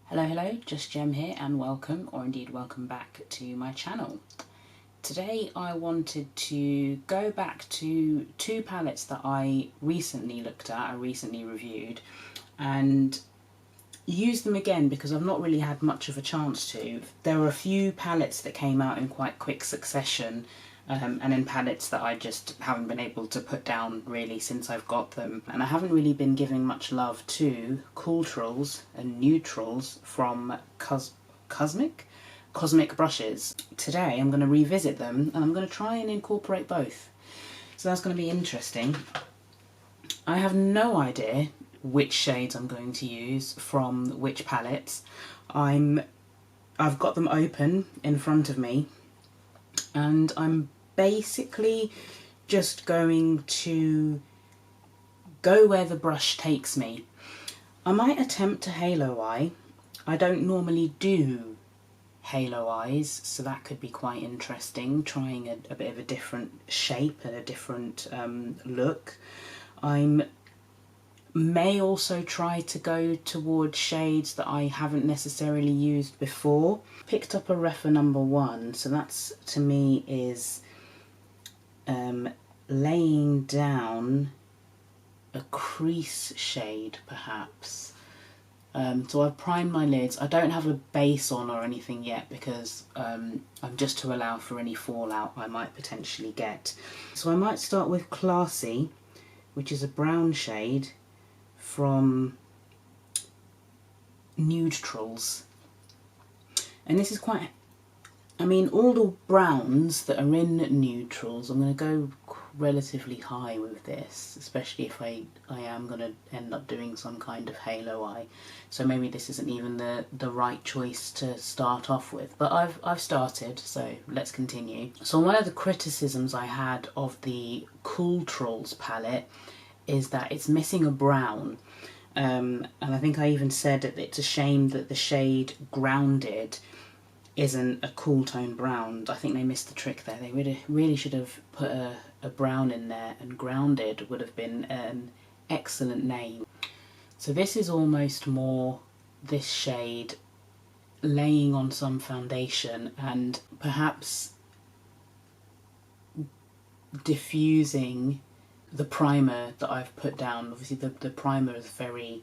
Hello, just Gem here and welcome, or indeed welcome back to my channel. Today I wanted to go back to two palettes that I recently looked at, I recently reviewed, and use them again because I've not really had much of a chance to. There were a few palettes that came out in quite quick succession, and then palettes that I just haven't been able to put down really since I've got them. And I haven't really been giving much love to Cooltrals and Nudetrals from Cosmic brushes. Today I'm going to revisit them and I'm going to try and incorporate both. So that's going to be interesting. I have no idea which shades I'm going to use from which palettes. I've got them open in front of me and I'm basically just going to go where the brush takes me. I might attempt a halo eye. I don't normally do halo eyes, so that could be quite interesting, trying a bit of a different shape and a different look. I may also try to go towards shades that I haven't necessarily used before. Picked up a Refer number 1, so that's to me is laying down a crease shade perhaps. So I've primed my lids. I don't have a base on or anything yet because I'm just to allow for any fallout I might potentially get. So I might start with Classy, which is a brown shade from Nudetrals. And this is quite, I mean, all the browns that are in Nudetrals, I'm going to go relatively high with this, especially if I am going to end up doing some kind of halo eye. So maybe this isn't even the right choice to start off with, but I've started, so let's continue. So one of the criticisms I had of the Cooltrals palette is that it's missing a brown, and I think I even said that it's a shame that the shade Grounded isn't a cool tone brown. I think they missed the trick there. They really should have put a brown in there, and Grounded would have been an excellent name. So this is almost more this shade laying on some foundation and perhaps diffusing the primer that I've put down. Obviously the primer is very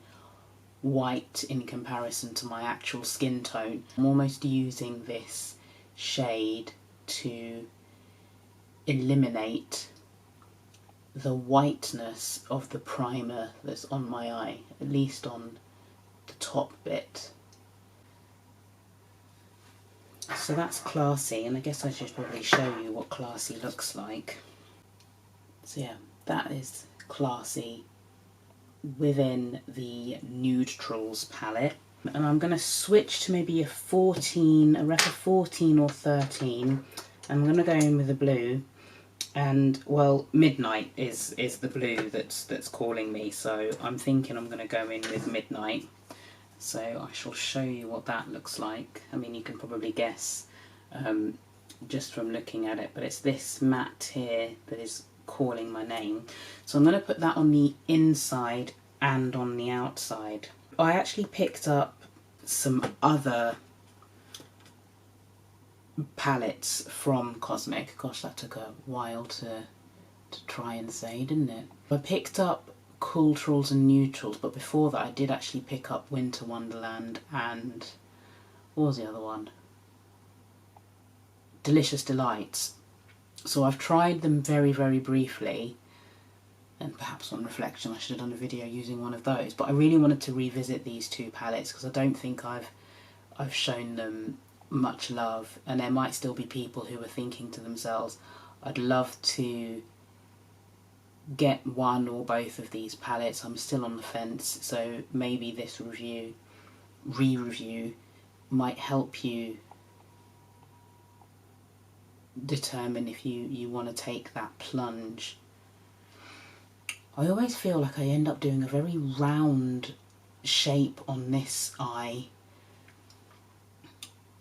white in comparison to my actual skin tone. I'm almost using this shade to eliminate the whiteness of the primer that's on my eye, at least on the top bit. So that's Classy, and I guess I should probably show you what Classy looks like. So yeah, that is Classy within the Nudetrals palette. And I'm going to switch to maybe a Refer 14 or 13. I'm going to go in with the blue, and well, Midnight is the blue that's calling me, so I'm thinking I'm going to go in with Midnight. So I shall show you what that looks like. I mean, you can probably guess just from looking at it, but it's this matte here that is calling my name. So I'm going to put that on the inside and on the outside. I actually picked up some other palettes from Cosmic. Gosh, that took a while to try and say, didn't it? I picked up Cooltrals and Nudetrals, but before that I did actually pick up Winter Wonderland and what was the other one? Delicious Delights. So I've tried them very briefly, and perhaps on reflection I should have done a video using one of those, but I really wanted to revisit these two palettes because I don't think I've shown them much love, and there might still be people who are thinking to themselves, I'd love to get one or both of these palettes. I'm still on the fence, so maybe this re-review might help you determine if you want to take that plunge. I always feel like I end up doing a very round shape on this eye,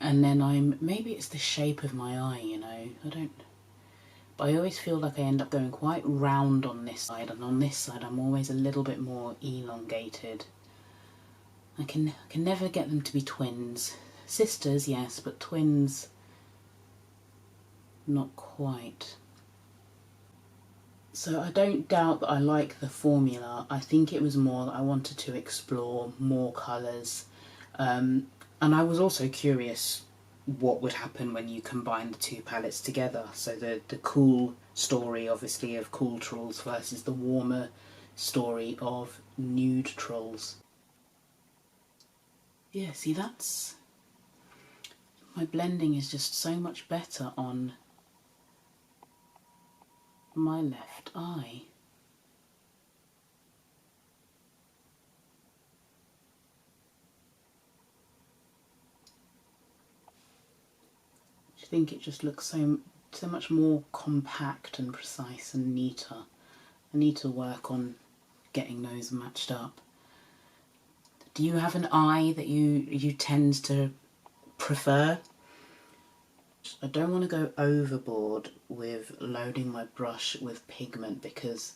and then maybe it's the shape of my eye, you know, but I always feel like I end up going quite round on this side, and on this side I'm always a little bit more elongated. I can never get them to be twins. Sisters, yes, but twins, not quite. So I don't doubt that I like the formula. I think it was more that I wanted to explore more colours. And I was also curious what would happen when you combine the two palettes together. So the cool story, obviously, of Cooltrals versus the warmer story of Nudetrals. Yeah, see, that's... my blending is just so much better on my left eye. I think it just looks so much more compact and precise and neater. I need to work on getting those matched up. Do you have an eye that you tend to prefer? I don't want to go overboard with loading my brush with pigment, because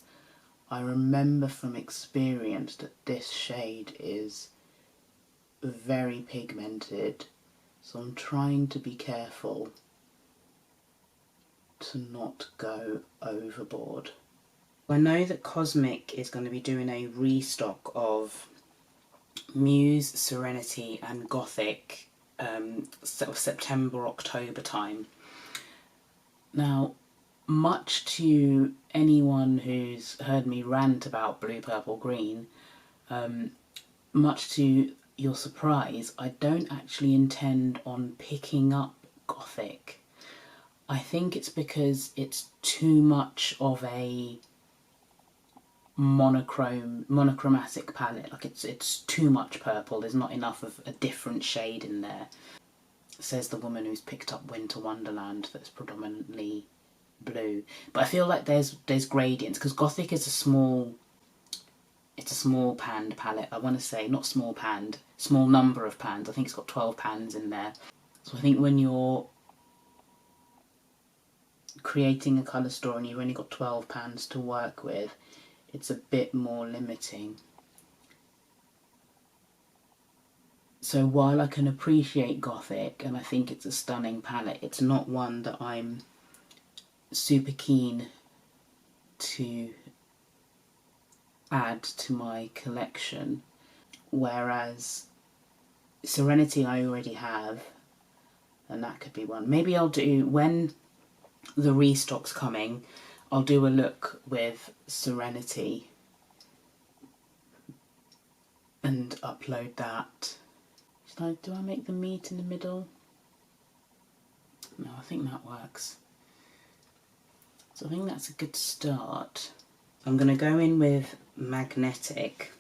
I remember from experience that this shade is very pigmented, so I'm trying to be careful to not go overboard. I know that Cosmic is going to be doing a restock of Muse, Serenity and Gothic sort of September, October time. Now, much to anyone who's heard me rant about blue, purple, green, much to your surprise, I don't actually intend on picking up Gothic. I think it's because it's too much of a monochromatic palette. Like it's too much purple. There's not enough of a different shade in there. Says the woman who's picked up Winter Wonderland that's predominantly blue. But I feel like there's gradients, because Gothic is a small panned palette. I want to say, not small panned, small number of pans. I think it's got 12 pans in there. So I think when you're creating a colour store and you've only got 12 pans to work with, it's a bit more limiting. So while I can appreciate Gothic and I think it's a stunning palette, it's not one that I'm super keen to add to my collection. Whereas Serenity I already have, and that could be one. Maybe I'll do, when the restock's coming, I'll do a look with Serenity and upload that. Do I make the meat in the middle? No, I think that works. So I think that's a good start. I'm going to go in with Magnetic,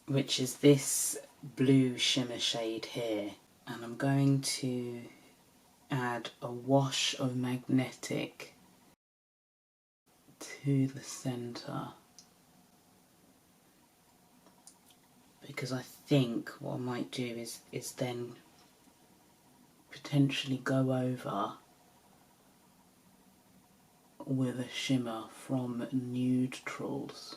which is this blue shimmer shade here. And I'm going to add a wash of Magnetic to the centre, because I think what I might do is then potentially go over with a shimmer from Nudetrals.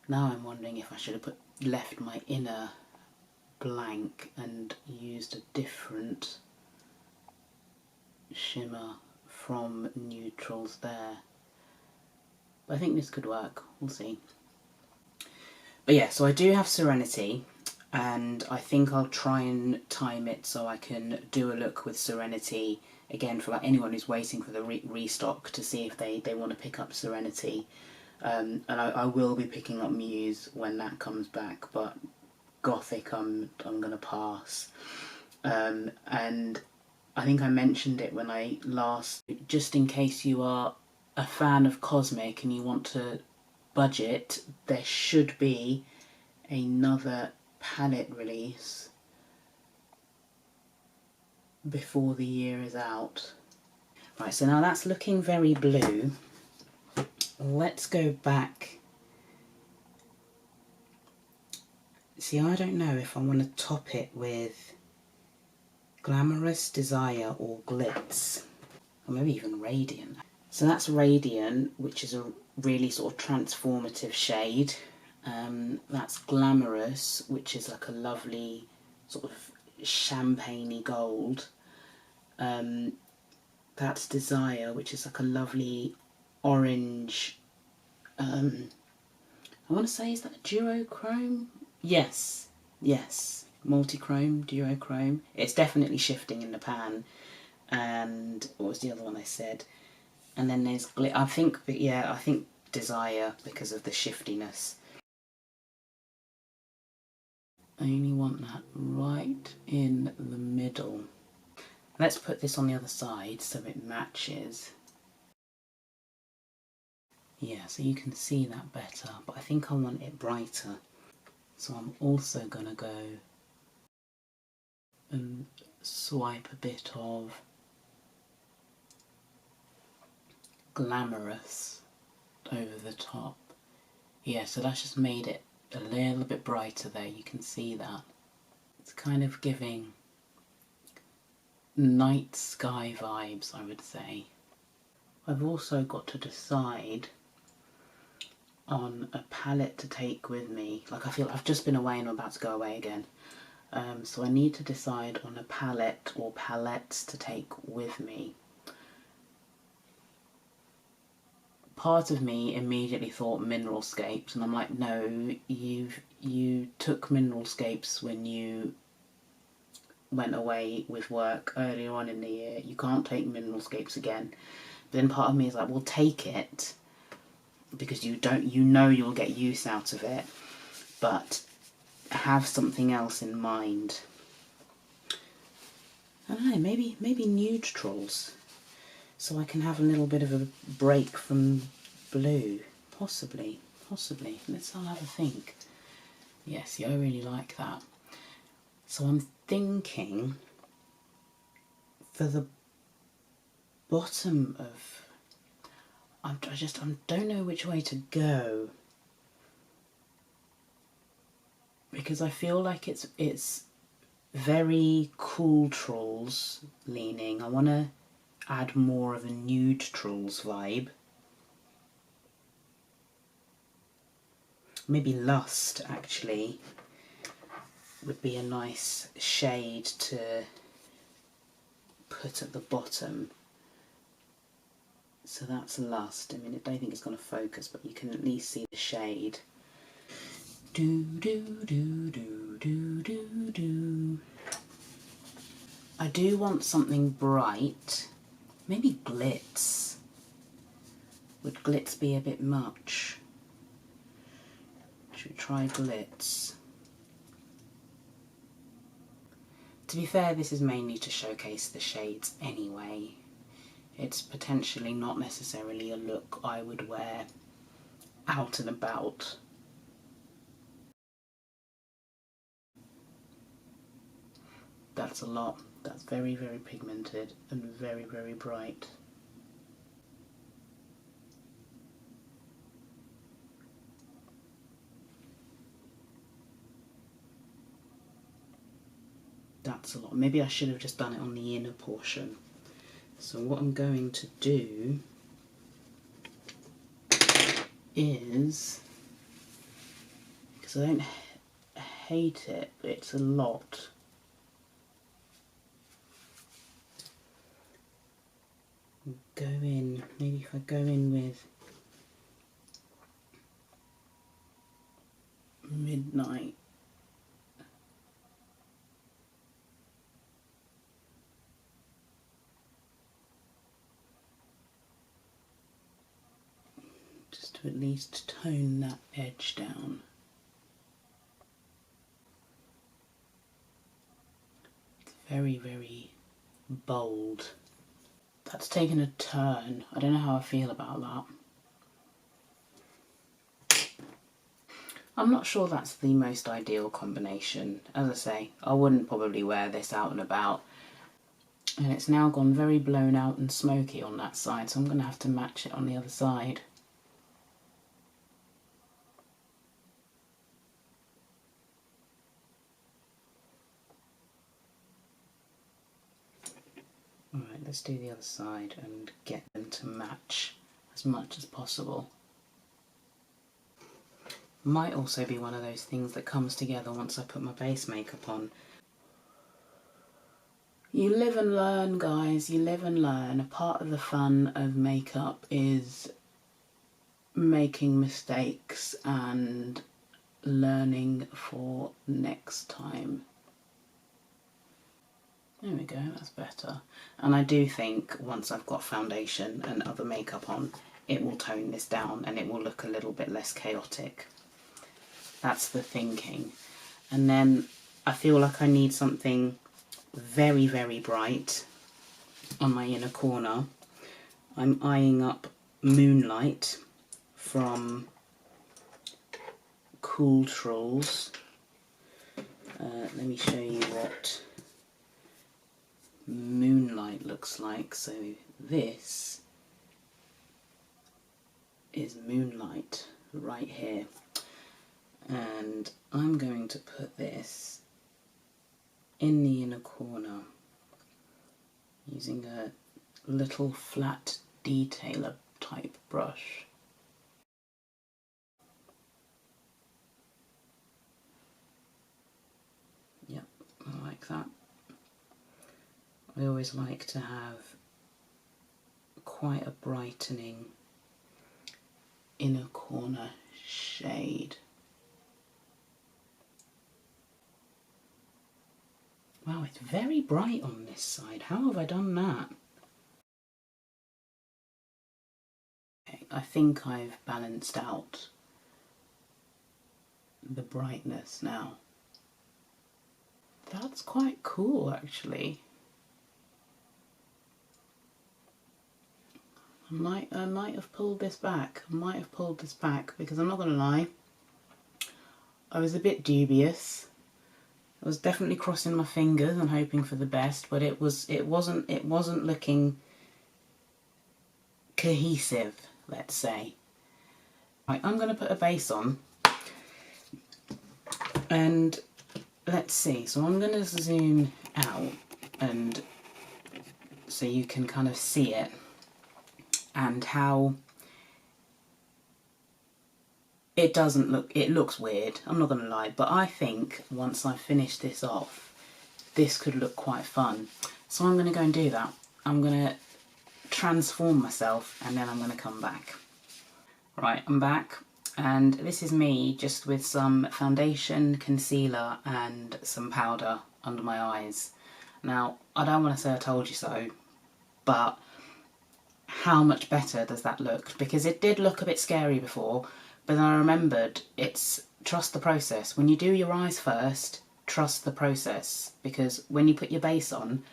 Now I'm wondering if I should have left my inner blank and used a different shimmer from Nudetrals there. But I think this could work, we'll see. But yeah, so I do have Serenity, and I think I'll try and time it so I can do a look with Serenity again for like anyone who's waiting for the restock to see if they want to pick up Serenity. And I will be picking up Muse when that comes back, but Gothic I'm going to pass. And I think I mentioned it when I last, just in case you are a fan of Cosmic and you want to budget, there should be another palette release before the year is out. Right, so now that's looking very blue. Let's go back. See, I don't know if I want to top it with Glamorous Desire or Glitz, or maybe even Radiant. So that's Radiant, which is a really sort of transformative shade. That's Glamorous, which is like a lovely sort of champagne-y gold. That's Desire, which is like a lovely orange. I want to say, is that duochrome? Yes, yes, multi-chrome, duochrome. It's definitely shifting in the pan. And what was the other one I said? And then there's I think Desire, because of the shiftiness. I only want that right in the middle. Let's put this on the other side so it matches. Yeah, so you can see that better, but I think I want it brighter. So I'm also going to go and swipe a bit of Glamorous over the top. Yeah, so that's just made it a little bit brighter there, you can see that. It's kind of giving night sky vibes, I would say. I've also got to decide on a palette to take with me. Like, I feel I've just been away and I'm about to go away again. So I need to decide on a palette or palettes to take with me. Part of me immediately thought Mineralscapes, and I'm like, no, you took Mineralscapes when you went away with work earlier on in the year. You can't take Mineralscapes again. But then part of me is like, well, take it, because you know you'll get use out of it, but have something else in mind. I don't know, maybe Nudetrals, so I can have a little bit of a break from blue. Possibly. I'll have a think. Yes, yeah, I really like that. So I'm thinking for the bottom of, I don't know which way to go, because I feel like it's very Cooltrals leaning. I want to add more of a Nudetrals vibe. Maybe Lust, actually, would be a nice shade to put at the bottom. So that's Lust. I mean, I don't think it's going to focus, but you can at least see the shade. I do want something bright. Maybe Glitz. Would Glitz be a bit much? Should we try Glitz? To be fair, this is mainly to showcase the shades anyway. It's potentially not necessarily a look I would wear out and about. That's a lot. That's very, very pigmented and very, very bright. That's a lot. Maybe I should have just done it on the inner portion. So what I'm going to do is, because I don't hate it, but it's a lot. Go in, maybe if I go in with Midnight. Just to at least tone that edge down. It's very, very bold. That's taken a turn. I don't know how I feel about that. I'm not sure that's the most ideal combination. As I say, I wouldn't probably wear this out and about. And it's now gone very blown out and smoky on that side, so I'm going to have to match it on the other side. Alright, let's do the other side and get them to match as much as possible. Might also be one of those things that comes together once I put my base makeup on. You live and learn, guys, you live and learn. A part of the fun of makeup is making mistakes and learning for next time. There we go, that's better. And I do think once I've got foundation and other makeup on, it will tone this down and it will look a little bit less chaotic. That's the thinking. And then I feel like I need something very, very bright on my inner corner. I'm eyeing up Moonlight from Cooltrals. Let me show you what Moonlight looks like. So this is Moonlight right here, and I'm going to put this in the inner corner using a little flat detailer type brush. Yep, I like that. I always like to have quite a brightening inner corner shade. Wow, it's very bright on this side. How have I done that? Okay, I think I've balanced out the brightness now. That's quite cool, actually. I might have pulled this back. Because I'm not going to lie, I was a bit dubious. I was definitely crossing my fingers and hoping for the best, but it wasn't looking cohesive, let's say. Right, I'm going to put a base on, and let's see. So I'm going to zoom out, and so you can kind of see it and how it doesn't look, it looks weird, I'm not going to lie, but I think once I finish this off, this could look quite fun. So I'm going to go and do that. I'm going to transform myself and then I'm going to come back. Right, I'm back, and this is me just with some foundation, concealer and some powder under my eyes. Now, I don't want to say I told you so, but how much better does that look? Because it did look a bit scary before, but then I remembered, it's trust the process. When you do your eyes first, trust the process, because when you put your base on,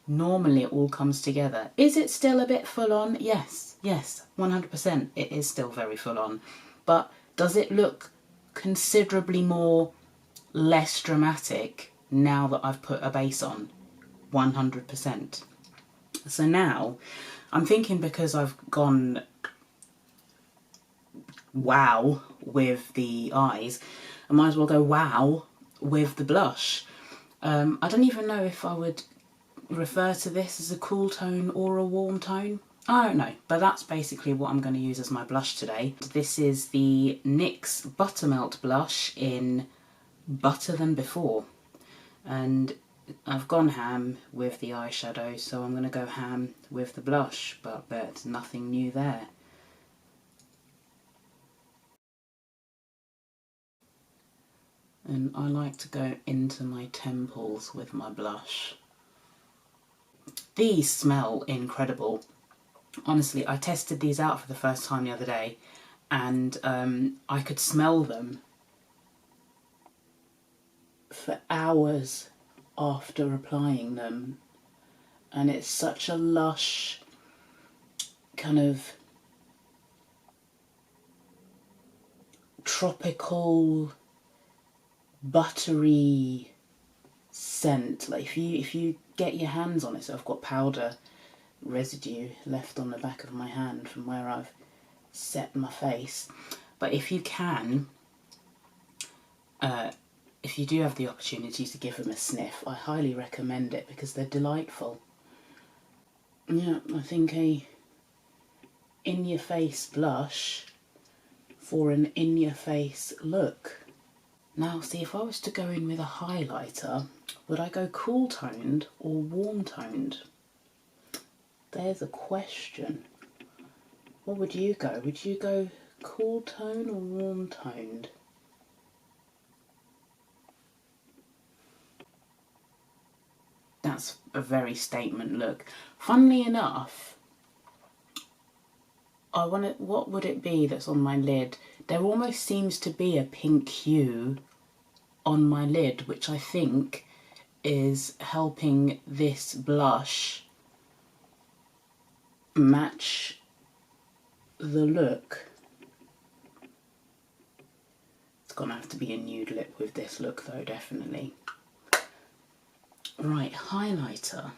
normally it all comes together. Is it still a bit full on? Yes, 100%. It is still very full on. But does it look considerably less dramatic now that I've put a base on? 100%. So now, I'm thinking, because I've gone wow with the eyes, I might as well go wow with the blush. I don't even know if I would refer to this as a cool tone or a warm tone. I don't know, but that's basically what I'm going to use as my blush today. This is the NYX Buttermelt blush in Butter Than Before, and I've gone ham with the eyeshadow, so I'm going to go ham with the blush, but there's nothing new there. And I like to go into my temples with my blush. These smell incredible. Honestly, I tested these out for the first time the other day, and I could smell them for hours after applying them, and it's such a lush kind of tropical buttery scent. Like if you get your hands on it, so I've got powder residue left on the back of my hand from where I've set my face, but if you can, if you do have the opportunity to give them a sniff, I highly recommend it because they're delightful. Yeah, I think a in-your-face blush for an in-your-face look. Now, see, if I was to go in with a highlighter, would I go cool toned or warm toned? There's a question. What would you go? Would you go cool tone or warm toned? That's a very statement look. Funnily enough, what would it be that's on my lid? There almost seems to be a pink hue on my lid, which I think is helping this blush match the look. It's gonna have to be a nude lip with this look though, definitely. Right, highlighter.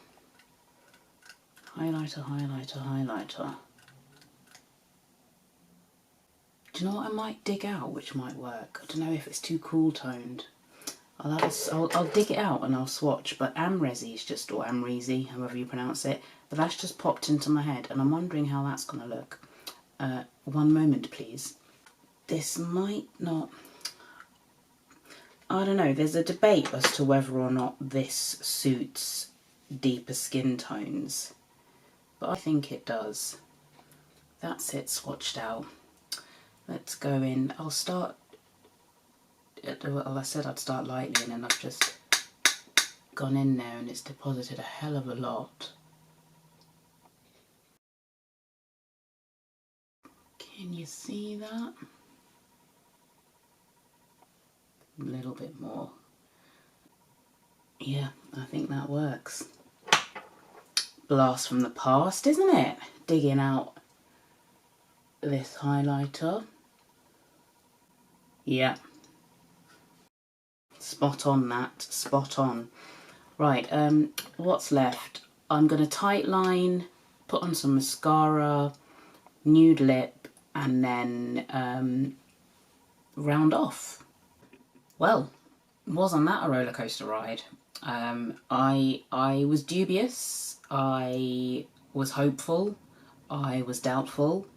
Highlighter, highlighter, highlighter. Do you know what I might dig out which might work? I don't know if it's too cool toned. I'll dig it out and I'll swatch, but Amrezi is just, or Amrezi, however you pronounce it, but that's just popped into my head and I'm wondering how that's going to look. One moment please. This might not... I don't know, there's a debate as to whether or not this suits deeper skin tones, but I think it does. That's it swatched out. Let's go in. I'll start... Well, I said I'd start lightly and then I've just gone in there and it's deposited a hell of a lot. Can you see that? A little bit more. Yeah, I think that works. Blast from the past, isn't it? Digging out this highlighter. Yeah. Spot on that, spot on. Right, what's left? I'm going to tight line, put on some mascara, nude lip, and then round off. Well, wasn't that a roller coaster ride? I was dubious, I was hopeful, I was doubtful,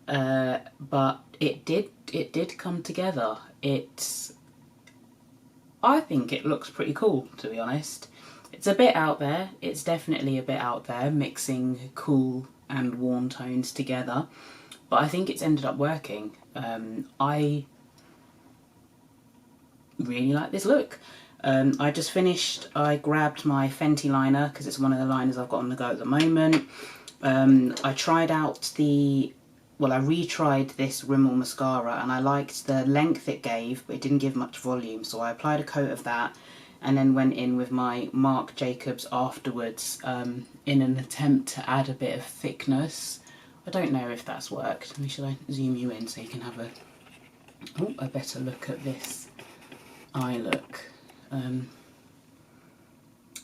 but it did come together. I think it looks pretty cool, to be honest. It's a bit out there, it's definitely a bit out there, mixing cool and warm tones together, but I think it's ended up working. I really like this look. I just finished, I grabbed my Fenty liner because it's one of the liners I've got on the go at the moment. I tried out I retried this Rimmel mascara and I liked the length it gave, but it didn't give much volume, so I applied a coat of that and then went in with my Marc Jacobs afterwards in an attempt to add a bit of thickness. I don't know if that's worked. Should I zoom you in so you can have a better look at this eye look.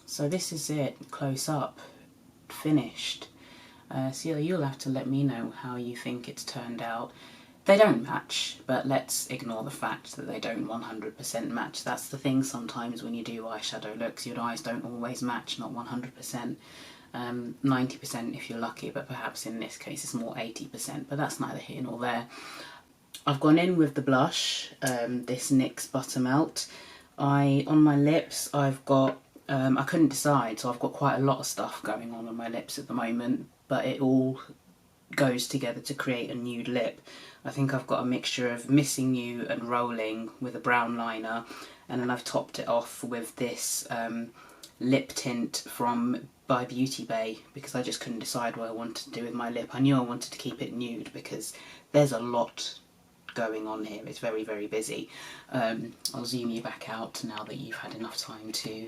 So this is it, close up, finished. So you'll have to let me know how you think it's turned out. They don't match, but let's ignore the fact that they don't 100% match. That's the thing sometimes when you do eyeshadow looks, your eyes don't always match, not 100%. 90% if you're lucky, but perhaps in this case it's more 80%, but that's neither here nor there. I've gone in with the blush, this NYX Buttermelt. On my lips I've got, I couldn't decide, so I've got quite a lot of stuff going on my lips at the moment, but it all goes together to create a nude lip. I think I've got a mixture of Missing You and Rolling with a brown liner, and then I've topped it off with this lip tint by Beauty Bay, because I just couldn't decide what I wanted to do with my lip. I knew I wanted to keep it nude because there's a lot going on here. It's very, very busy. I'll zoom you back out now that you've had enough time to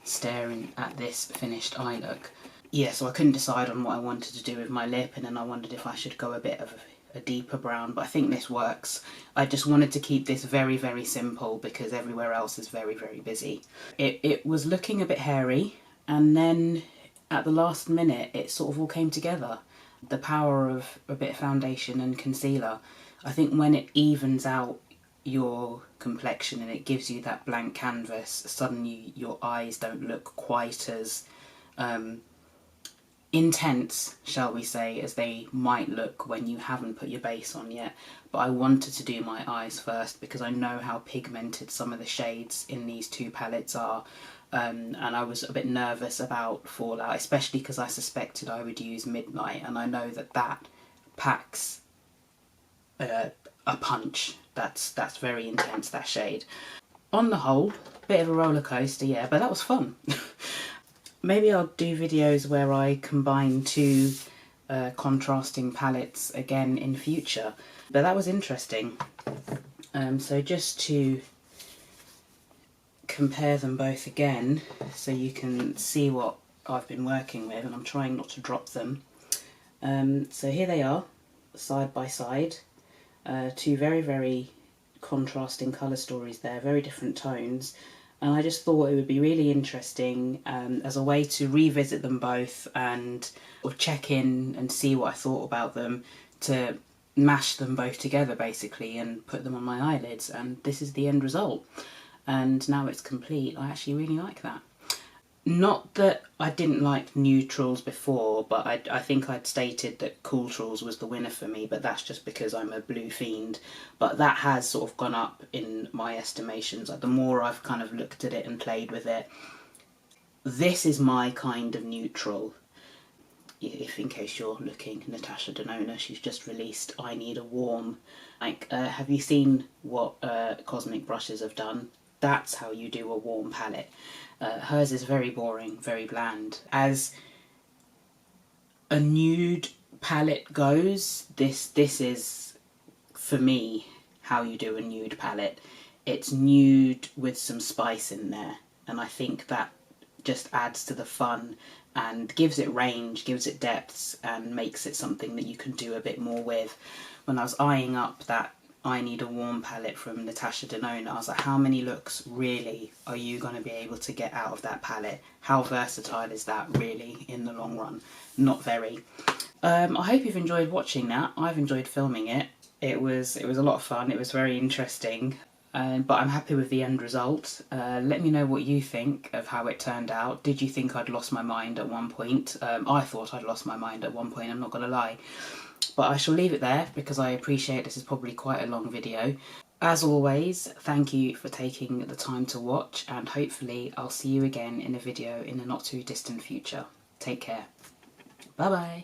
stare at this finished eye look. Yeah, so I couldn't decide on what I wanted to do with my lip, and then I wondered if I should go a bit of a deeper brown, but I think this works. I just wanted to keep this very, very simple because everywhere else is very, very busy. It was looking a bit hairy, and then at the last minute it sort of all came together. The power of a bit of foundation and concealer. I think when it evens out your complexion and it gives you that blank canvas, suddenly your eyes don't look quite as intense, shall we say, as they might look when you haven't put your base on yet. But I wanted to do my eyes first because I know how pigmented some of the shades in these two palettes are. And I was a bit nervous about Fallout, especially because I suspected I would use Midnight, and I know that that packs a punch. That's very intense, that shade. On the whole, bit of a roller coaster, yeah, but that was fun. Maybe I'll do videos where I combine two contrasting palettes again in future, but that was interesting. So just to compare them both again so you can see what I've been working with, and I'm trying not to drop them. So here they are, side by side, two very contrasting colour stories there, very different tones, and I just thought it would be really interesting as a way to revisit them both and sort of check in and see what I thought about them, to mash them both together basically and put them on my eyelids, and this is the end result. And now it's complete. I actually really like that. Not that I didn't like Nudetrals before, but I think I'd stated that Cooltrals was the winner for me, but that's just because I'm a blue fiend. But that has sort of gone up in my estimations. Like, the more I've kind of looked at it and played with it, this is my kind of neutral. If in case you're looking, Natasha Denona, she's just released I Need a Warm. Like, have you seen what Cosmic Brushes have done? That's how you do a warm palette. Hers is very boring, very bland. As a nude palette goes, this is, for me, how you do a nude palette. It's nude with some spice in there, and I think that just adds to the fun and gives it range, gives it depths, and makes it something that you can do a bit more with. When I was eyeing up that I Need a Warm palette from Natasha Denona, I was like, how many looks really are you going to be able to get out of that palette? How versatile is that really in the long run? Not very. I hope you've enjoyed watching that. I've enjoyed filming it. It was a lot of fun. It was very interesting. But I'm happy with the end result. Let me know what you think of how it turned out. Did you think I'd lost my mind at one point? I thought I'd lost my mind at one point, I'm not going to lie. But I shall leave it there because I appreciate this is probably quite a long video. As always, thank you for taking the time to watch, and hopefully I'll see you again in a video in the not too distant future. Take care. Bye bye.